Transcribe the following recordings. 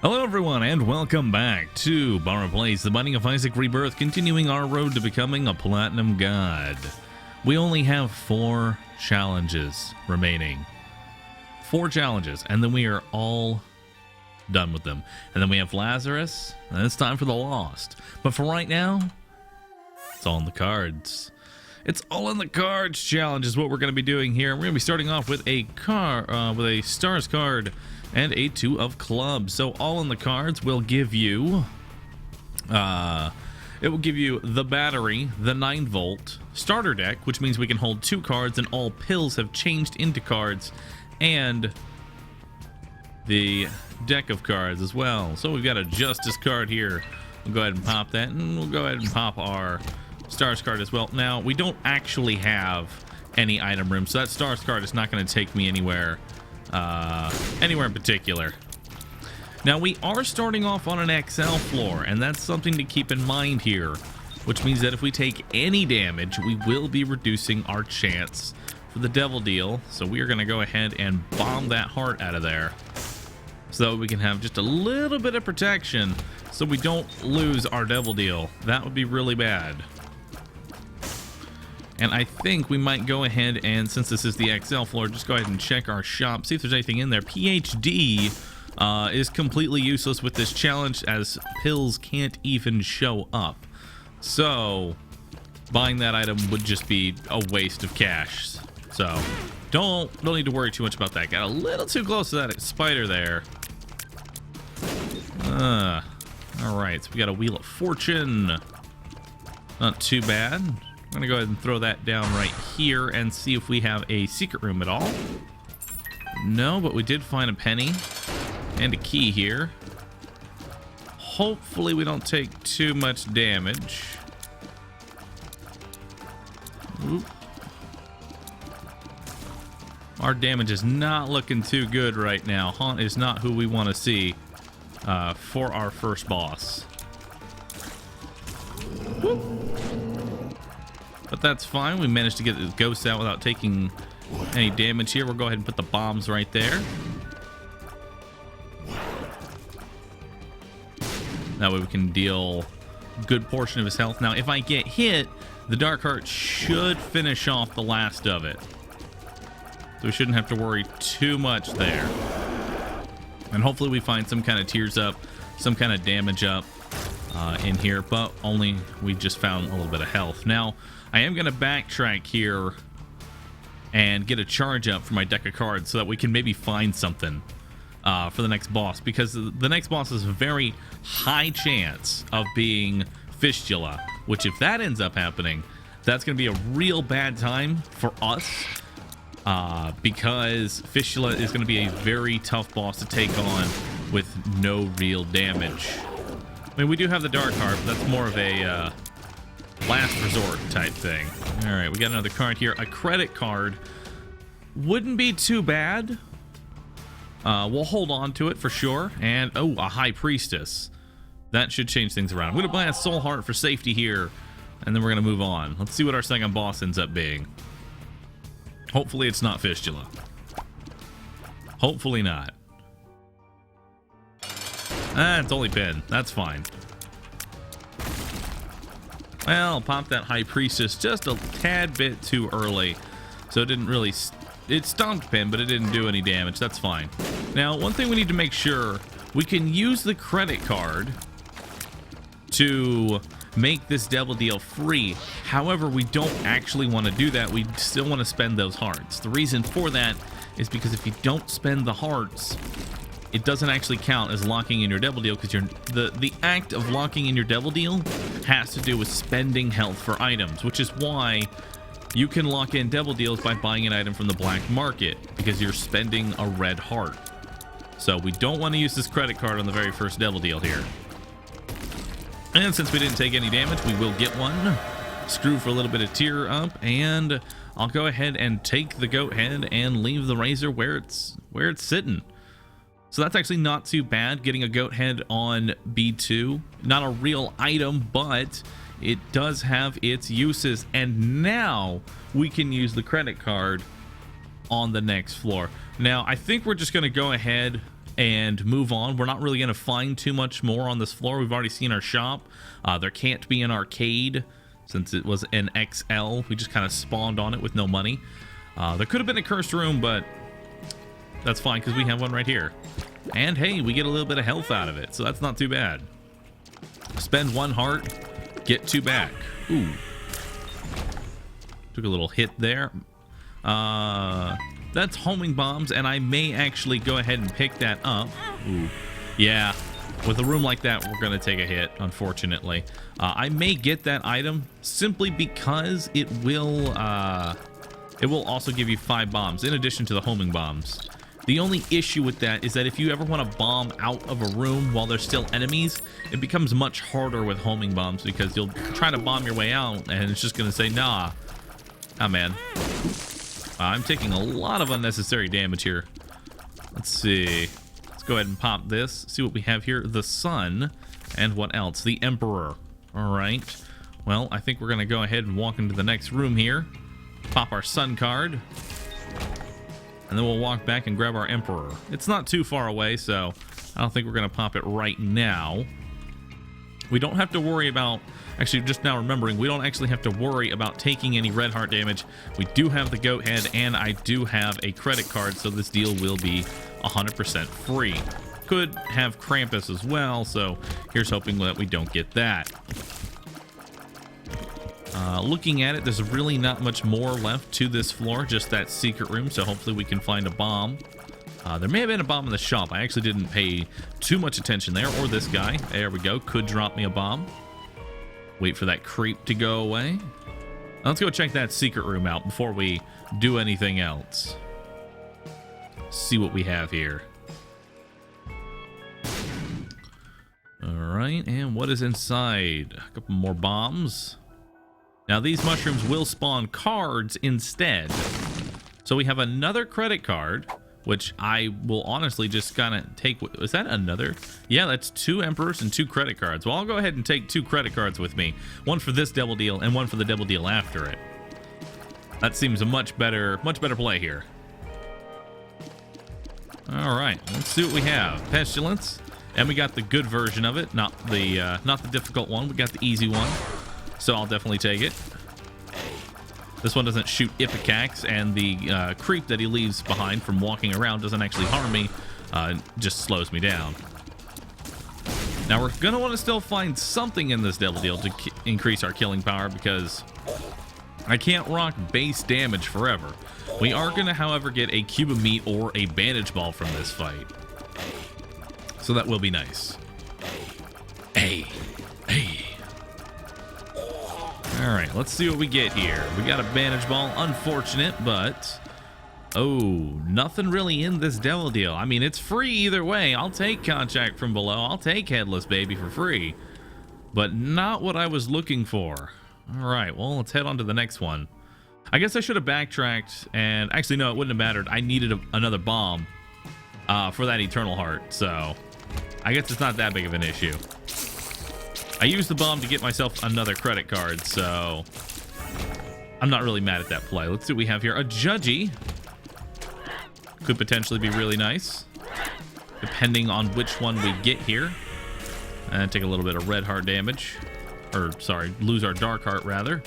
Hello everyone and welcome back to Borrow Plays, the Binding of Isaac Rebirth, continuing our road to becoming a Platinum God. We only have 4 challenges remaining. 4 challenges, and then we are all done with them. And then we have Lazarus, and it's time for the Lost. But for right now, it's all in the cards. It's all in the cards challenge is what we're going to be doing here. We're going to be starting off with a stars card and a 2 of clubs. So all in the cards will give you it will give you the battery, the 9-volt starter deck, which means we can hold 2 cards and all pills have changed into cards, and the deck of cards as well. So we've got a justice card here. We'll go ahead and pop that, and we'll go ahead and pop our stars card as well. Now we don't actually have any item room, so that stars card is not going to take me anywhere in particular. Now we are starting off on an XL floor, and that's something to keep in mind here, which means that if we take any damage, we will be reducing our chance for the devil deal. So we are going to go ahead and bomb that heart out of there so we can have just a little bit of protection so we don't lose our devil deal. That would be really bad. And I think we might go ahead and, since this is the XL floor, just go ahead and check our shop, see if there's anything in there. PhD is completely useless with this challenge, as pills can't even show up. So buying that item would just be a waste of cash. So don't need to worry too much about that. Got a little too close to that spider there. All right, so we got a Wheel of Fortune. Not too bad. I'm gonna go ahead and throw that down right here and see if we have a secret room at all. No, but we did find a penny and a key here. Hopefully we don't take too much damage. Oop. Our damage is not looking too good right now. Haunt is not who we want to see for our first boss. Whoop. But that's fine. We managed to get the ghosts out without taking any damage here. We'll go ahead and put the bombs right there. That way we can deal a good portion of his health. Now, if I get hit, the Dark Heart should finish off the last of it. So we shouldn't have to worry too much there. And hopefully we find some kind of tears up, some kind of damage up in here, but only we just found a little bit of health. Now, I am going to backtrack here and get a charge up for my deck of cards so that we can maybe find something for the next boss, because the next boss is a very high chance of being Fistula, which if that ends up happening, that's going to be a real bad time for us, because Fistula is going to be a very tough boss to take on with no real damage. I mean, we do have the Dark Heart, but that's more of a last resort type thing. All right, we got another card here. A credit card wouldn't be too bad. We'll hold on to it for sure. And oh, a High Priestess. That should change things around. I'm gonna buy a Soul Heart for safety here, and then we're gonna move on. Let's see what our second boss ends up being. Hopefully it's not Fistula. Hopefully not. It's only Pin. That's fine. Well, I'll pop that High Priestess just a tad bit too early, so it didn't really... It stomped Pin, but it didn't do any damage. That's fine. Now, one thing we need to make sure, we can use the credit card to make this devil deal free. However, we don't actually want to do that. We still want to spend those hearts. The reason for that is because if you don't spend the hearts, it doesn't actually count as locking in your devil deal, because the act of locking in your devil deal has to do with spending health for items, which is why you can lock in devil deals by buying an item from the black market, because you're spending a red heart. So we don't want to use this credit card on the very first devil deal here. And since we didn't take any damage, we will get one. Screw for a little bit of tear up, and I'll go ahead and take the goat head and leave the razor where it's sitting. So that's actually not too bad, getting a goat head on B2. Not a real item, but it does have its uses. And now we can use the credit card on the next floor. Now, I think we're just going to go ahead and move on. We're not really going to find too much more on this floor. We've already seen our shop. There can't be an arcade since it was an XL. We just kind of spawned on it with no money. There could have been a cursed room, but that's fine because we have one right here. And hey, we get a little bit of health out of it, so that's not too bad. Spend 1 heart, get 2 back. Ooh. Took a little hit there. That's homing bombs, and I may actually go ahead and pick that up. Ooh. Yeah, with a room like that, we're going to take a hit, unfortunately. I may get that item simply because it will also give you 5 bombs, in addition to the homing bombs. The only issue with that is that if you ever want to bomb out of a room while there's still enemies, it becomes much harder with homing bombs because you'll try to bomb your way out, and it's just going to say, nah. Ah, man. I'm taking a lot of unnecessary damage here. Let's see. Let's go ahead and pop this. See what we have here. The sun. And what else? The Emperor. All right. Well, I think we're going to go ahead and walk into the next room here. Pop our sun card. And then we'll walk back and grab our Emperor. It's not too far away, so I don't think we're going to pop it right now. We don't have to worry about... Actually, just now remembering, we don't actually have to worry about taking any red heart damage. We do have the goat head, and I do have a credit card, so this deal will be 100% free. Could have Krampus as well, so here's hoping that we don't get that. Looking at it, there's really not much more left to this floor, just that secret room, so hopefully we can find a bomb. There may have been a bomb in the shop. I actually didn't pay too much attention there, or this guy. There we go. Could drop me a bomb. Wait for that creep to go away. Let's go check that secret room out before we do anything else. See what we have here. Alright, and what is inside? A couple more bombs. Now these mushrooms will spawn cards instead. So we have another credit card, which I will honestly just kind of take. Is that another? Yeah, that's 2 Emperors and 2 credit cards. Well, I'll go ahead and take 2 credit cards with me. One for this double deal and one for the double deal after it. That seems a much better play here. All right, let's see what we have. Pestilence, and we got the good version of it, not the difficult one. We got the easy one, so I'll definitely take it. This one doesn't shoot ipecacs, and the creep that he leaves behind from walking around doesn't actually harm me, just slows me down. Now we're going to want to still find something in this devil deal to increase our killing power, because I can't rock base damage forever. We are going to, however, get a cube of meat or a bandage ball from this fight. So that will be nice. Hey. Alright, let's see what we get here. We got a bandage ball. Unfortunate, but... Oh, nothing really in this devil deal. I mean, it's free either way. I'll take Contract from Below. I'll take Headless Baby for free. But not what I was looking for. Alright, well, let's head on to the next one. I guess I should have backtracked, and... Actually, no, it wouldn't have mattered. I needed another bomb for that Eternal Heart, so... I guess it's not that big of an issue. I used the bomb to get myself another credit card, so I'm not really mad at that play. Let's see what we have here. A Judgy. Could potentially be really nice, depending on which one we get here. And take a little bit of red heart damage. Or, sorry, lose our dark heart, rather.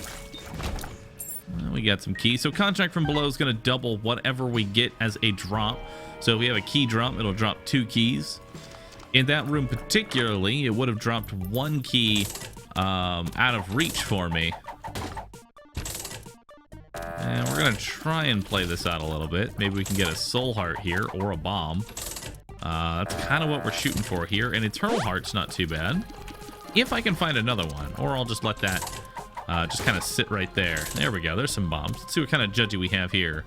We got some keys. So Contract from Below is going to double whatever we get as a drop. So if we have a key drop, it'll drop 2 keys. In that room particularly, it would have dropped 1 key out of reach for me. And we're going to try and play this out a little bit. Maybe we can get a soul heart here or a bomb. That's kind of what we're shooting for here. And Eternal Heart's not too bad. If I can find another one, or I'll just let that just kind of sit right there. There we go. There's some bombs. Let's see what kind of Judgy we have here.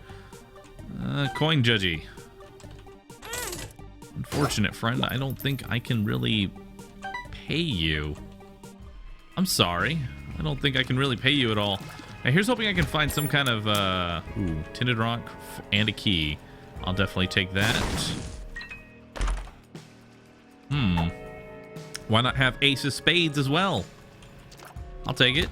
Coin Judgy. Unfortunate, friend. I don't think I can really pay you. I'm sorry. I don't think I can really pay you at all. Now, here's hoping I can find some kind of, tinted rock and a key. I'll definitely take that. Why not have Ace of Spades as well? I'll take it.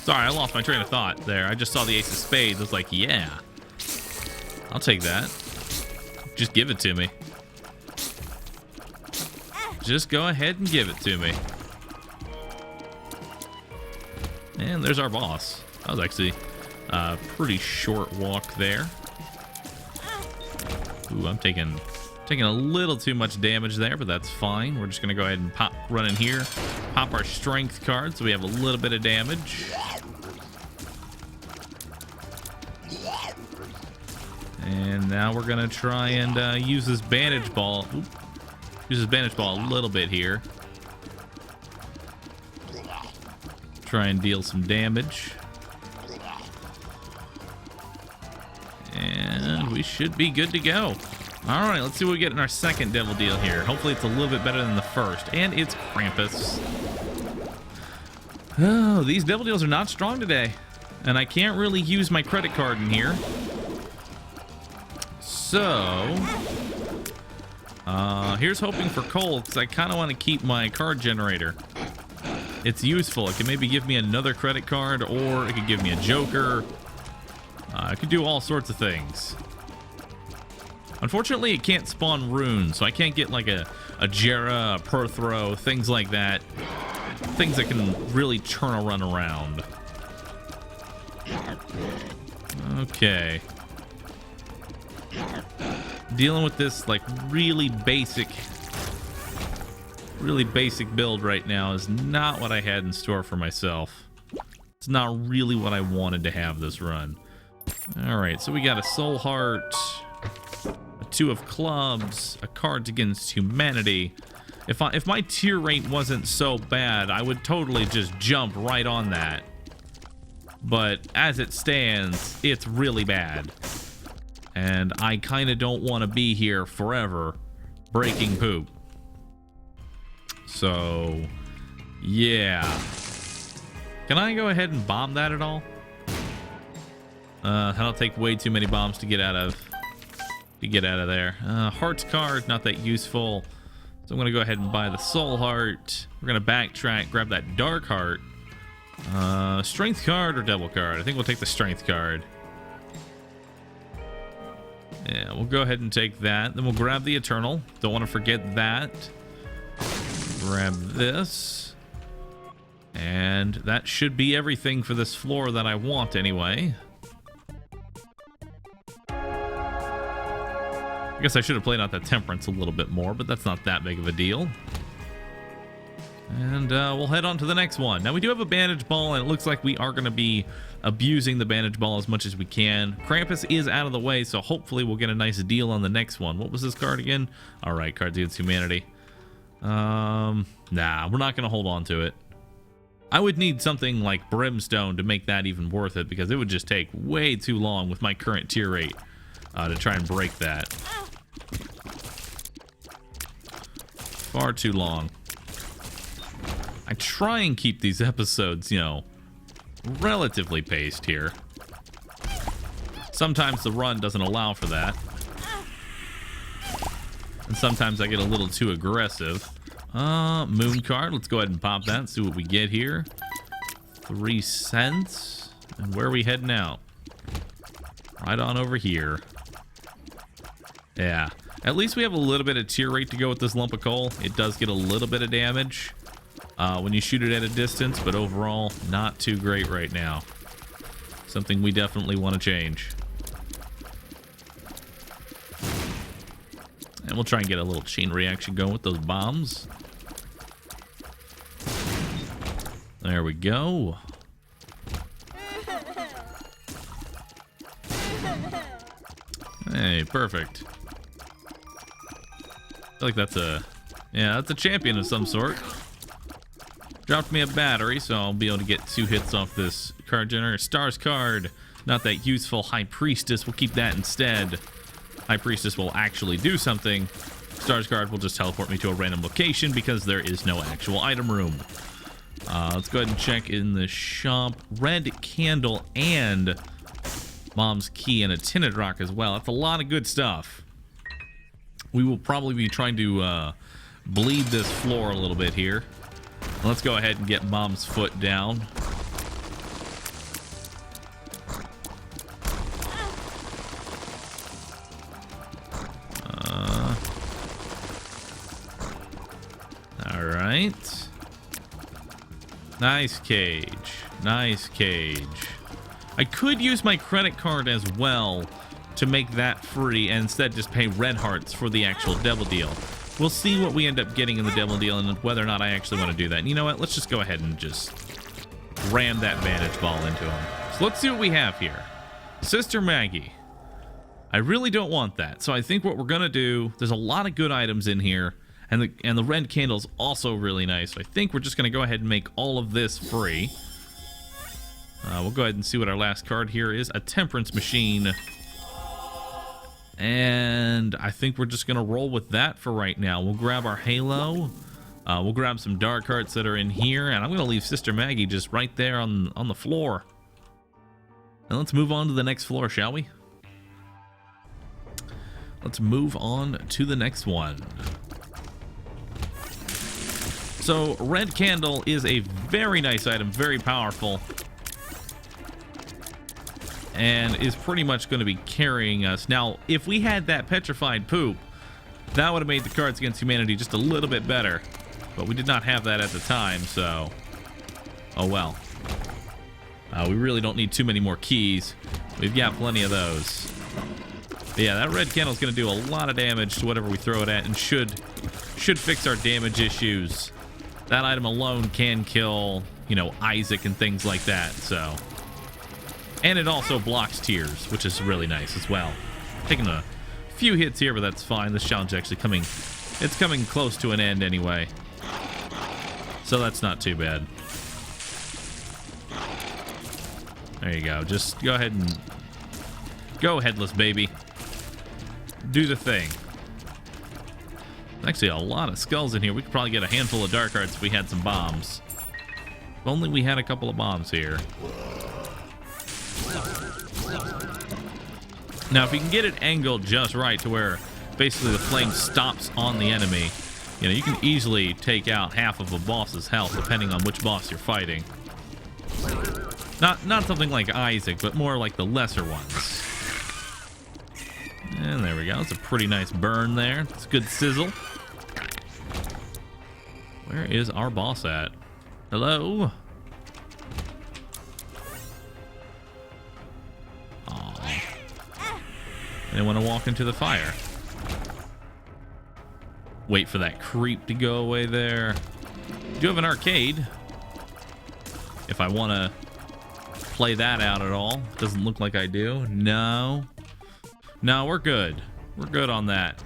Sorry, I lost my train of thought there. I just saw the Ace of Spades. I was like, yeah. I'll take that. Just give it to me. Just go ahead and give it to me. And there's our boss. That was actually a pretty short walk there. Ooh, I'm taking a little too much damage there, but that's fine. We're just gonna go ahead and run in here, pop our strength card so we have a little bit of damage. And now we're gonna try and use this bandage ball. Oop. Use this bandage ball a little bit here. Try and deal some damage. And we should be good to go. All right, let's see what we get in our second devil deal here. Hopefully it's a little bit better than the first. And it's Krampus. Oh, these devil deals are not strong today. And I can't really use my credit card in here. So, here's hoping for coal, because I kind of want to keep my card generator. It's useful. It can maybe give me another credit card, or it could give me a joker. It could do all sorts of things. Unfortunately, it can't spawn runes, so I can't get like a Jera, a Perthro, things like that. Things that can really turn a run around. Okay. Dealing with this like really basic build right now is not what I had in store for myself. It's not really what I wanted to have this run. All right, so we got a soul heart, a 2 of clubs, a cards against humanity. If my tier rate wasn't so bad, I would totally just jump right on that. But as it stands, it's really bad. And I kind of don't want to be here forever breaking poop. So, yeah. Can I go ahead and bomb that at all? That'll take way too many bombs to get out of there. Hearts card, not that useful. So I'm gonna go ahead and buy the soul heart. We're gonna backtrack, grab that dark heart. Strength card or devil card? I think we'll take the strength card. Yeah, we'll go ahead and take that. Then we'll grab the eternal. Don't want to forget that. Grab this. And that should be everything for this floor that I want anyway. I guess I should have played out that temperance a little bit more, but that's not that big of a deal. And we'll head on to the next one. Now we do have a bandage ball, and it looks like we are going to be abusing the bandage ball as much as we can. Krampus is out of the way, so hopefully we'll get a nice deal on the next one. What was this card again? All right, cards against humanity. Nah, we're not going to hold on to it. I would need something like brimstone to make that even worth it, because it would just take way too long with my current tier rate to try and break that. Far too long. I try and keep these episodes, you know, relatively paced here. Sometimes the run doesn't allow for that. And sometimes I get a little too aggressive. Moon card. Let's go ahead and pop that and see what we get here. 3 cents. And where are we heading out? Right on over here. Yeah. At least we have a little bit of tier rate to go with this lump of coal. It does get a little bit of damage when you shoot it at a distance, but overall, not too great right now. Something we definitely want to change. And we'll try and get a little chain reaction going with those bombs. There we go. Hey, perfect. I feel like that's a champion of some sort. Dropped me a battery, so I'll be able to get 2 hits off this card generator. Stars card, not that useful. High Priestess, we'll keep that instead. High Priestess will actually do something. Stars card will just teleport me to a random location because there is no actual item room. Let's go ahead and check in the shop. Red candle and Mom's key and a tinted rock as well. That's a lot of good stuff. We will probably be trying to bleed this floor a little bit here. Let's go ahead and get Mom's foot down. right. Nice cage. Nice cage. I could use my credit card as well to make that free and instead just pay red hearts for the actual devil deal. We'll see what we end up getting in the devil deal and whether or not I actually want to do that. And you know what? Let's just go ahead and just ram that bandage ball into him. So let's see what we have here. Sister Maggie. I really don't want that. So I think what we're going to do, there's a lot of good items in here. And the red candle's also really nice. So I think we're just going to go ahead and make all of this free. We'll go ahead and see what our last card here is. A temperance machine. And I think we're just going to roll with that for right now. We'll grab our halo. We'll grab some dark hearts that are in here. And I'm going to leave Sister Maggie just right there on the floor. And let's move on to the next floor, shall we? Let's move on to the next one. So, red candle is a very nice item, very powerful. And is pretty much going to be carrying us. Now, if we had that petrified poop, that would have made the Cards Against Humanity just a little bit better. But we did not have that at the time, so... oh well. We really don't need too many more keys. We've got plenty of those. But yeah, that red candle is going to do a lot of damage to whatever we throw it at and should fix our damage issues. That item alone can kill, you know, Isaac and things like that, so... and it also blocks tears, which is really nice as well. Taking a few hits here, but that's fine. This challenge actually coming close to an end anyway. So that's not too bad. There you go. Just go ahead and go, headless baby. Do the thing. Actually, a lot of skulls in here. We could probably get a handful of dark hearts if we had some bombs. If only we had a couple of bombs here. Now, if you can get it angled just right to where basically the flame stops on the enemy, you know, you can easily take out half of a boss's health depending on which boss you're fighting. Not something like Isaac, but more like the lesser ones. And there we go. It's a pretty nice burn there. It's a good sizzle. Where is our boss at? Hello? Aw. They want to walk into the fire. Wait for that creep to go away there. Do have an arcade. If I want to play that out at all. Doesn't look like I do. No. No, we're good. We're good on that.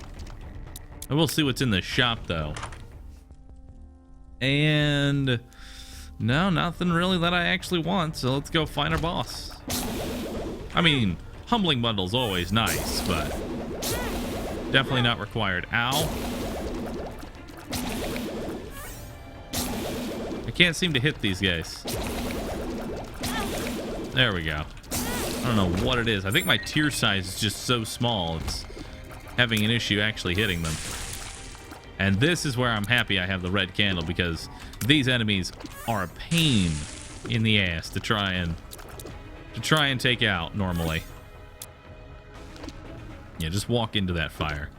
I will see what's in the shop, though. And no, nothing really that I actually want, so let's go find our boss. I mean, humbling bundle's always nice, but definitely not required. Ow. I can't seem to hit these guys. There we go. I don't know what it is. I think my tier size is just so small, it's having an issue actually hitting them. And this is where I'm happy I have the red candle, because these enemies are a pain in the ass to try and take out normally. Yeah, just walk into that fire.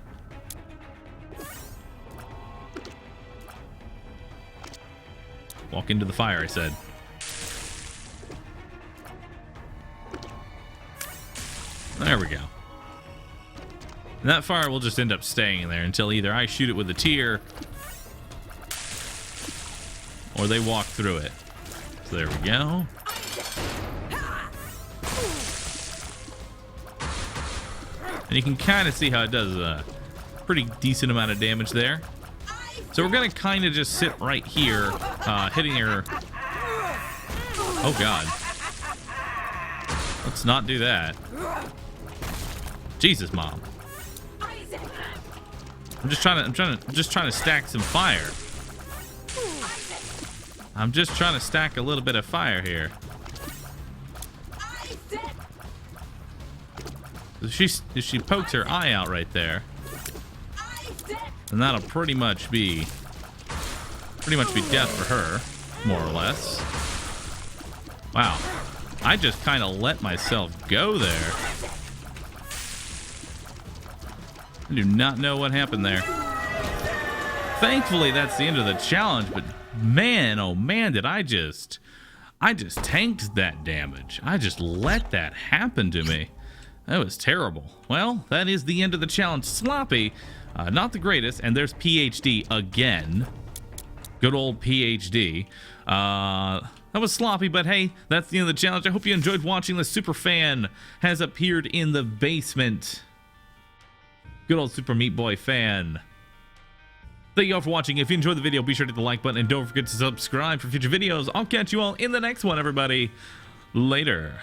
Walk into the fire, I said. There we go. And that fire will just end up staying there until either I shoot it with a tear or they walk through it. So there we go. And you can kind of see how it does a pretty decent amount of damage there. So we're going to kind of just sit right here, hitting her. Oh, God. Let's not do that. Jesus, Mom. I'm just trying to stack some fire. I'm just trying to stack a little bit of fire here. If she pokes her eye out right there, then that'll pretty much be death for her, more or less. Wow, I just kind of let myself go there. I do not know what happened there. Thankfully, that's the end of the challenge, but man, oh man, did I just tanked that damage. I just let that happen to me. That was terrible. Well, that is the end of the challenge. Sloppy, not the greatest, and there's PhD again. Good old PhD. That was sloppy, but hey, that's the end of the challenge. I hope you enjoyed watching. The super fan has appeared in the basement. Good old Super Meat Boy fan. Thank you all for watching. If you enjoyed the video, be sure to hit the like button and don't forget to subscribe for future videos. I'll catch you all in the next one, everybody. Later.